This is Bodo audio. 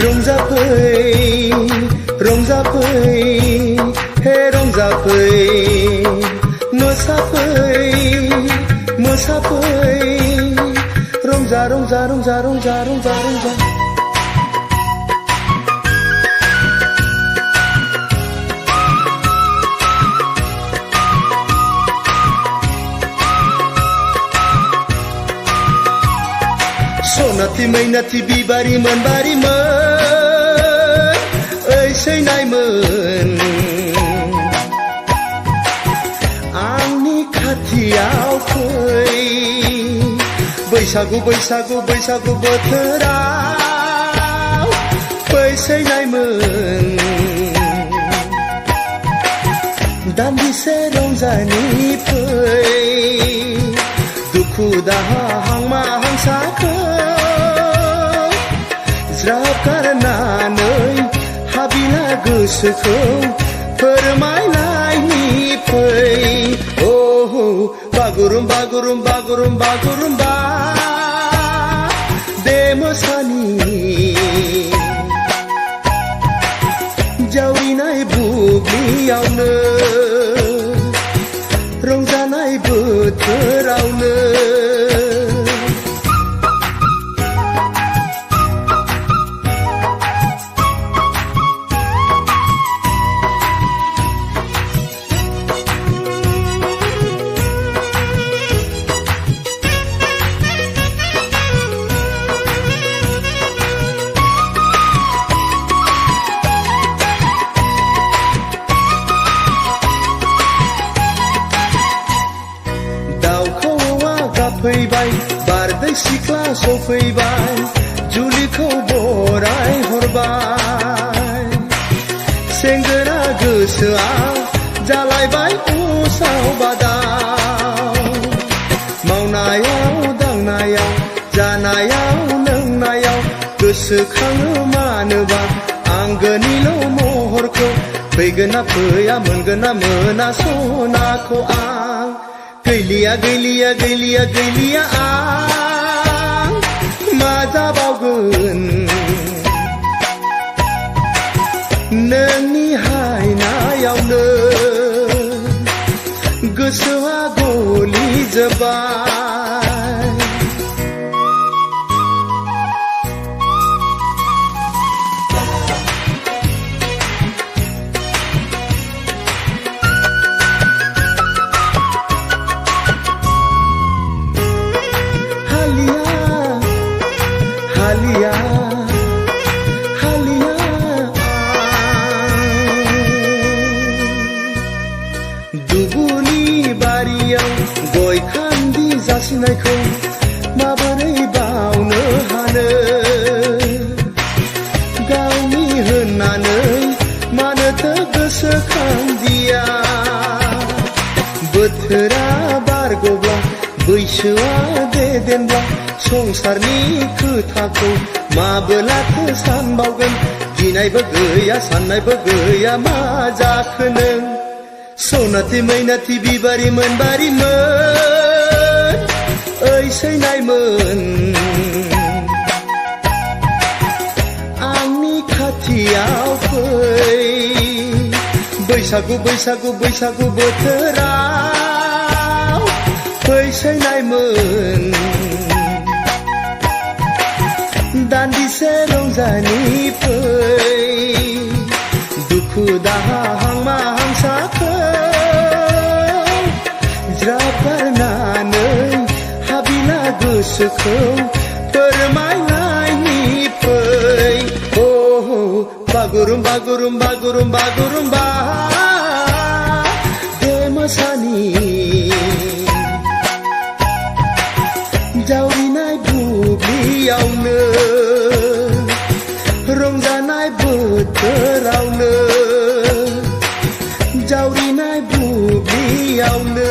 रंजाफै हे रंजाफै मोसाफै रंजा रंजा रंजा रंजा रंजा रंजा सनाथि मैनाथि बिबारि मोनबारिमोन ओइसैनायमोन आंनि खाथियाव फै बैसागु बैसागु बैसागु बोथोराव फैसैनायमोन दान्दिसे रंजानि फै दुखु दाहा हांमा हांसाखौ ज्राब गारनानै हाबिला गोसोखौ फोरमायनायनि फै बागुरुम्बा बागुरुम्बा बागुरुम्बा बागुरुम्बा बे मोसानि जावरिनाय बुब्लियावनो रंजानाय बोथोरावनो फैबाय बारदै सिख्ला सफैबाय जुलिखौ बराय हरबाय सेंग्रा गोसोआ जालायबाय उसाव बादाव मावनायाव दांनायाव जानायाव लोंनायाव गोसोखाङो मानोबा आंगोनिल' महरखौ फैगोना फैया मोनगोना मोना सनाखौ आं गैलिया गैलिया गैलिया गैलिया आं मा जाबावगोन नोंनि हायनायावनो गोसोआ गलिजोब्बाय दुबुनि बारियाव गय खान्दि जासिनायखौ माबोरै बावनो हानो गावनि होननानै मानोथो गोसोखांदिया बोथोरा बारग'ब्ला बैसोआ देदेनब्ला संसारनि खोथाखौ माबोलाथो सानबावगोन गिनायबो गैया साननायबो गैया मा जाखो नों सनाथि मैनाथि बिबारि मोनबारिमोन ओइसैनायमोन आंनि खाथियाव फै बैसागु बैसागु बैसागु बोथोराव फैसैनायमोन दान्दिसे रंजानि फै दुखु दाहा हांमा हांसाखौ ज्राब गारनानै हाबिला गोसोखौ फोरमायनायनि फै बागुरुम्बा बागुरुम्बा बागुरुम्बा बागुरुम्बा बे मोसानि जावरिनाय बुब्लियावनो रंजानाय बोथोरावनो जावरिनाय बुब्लियावनो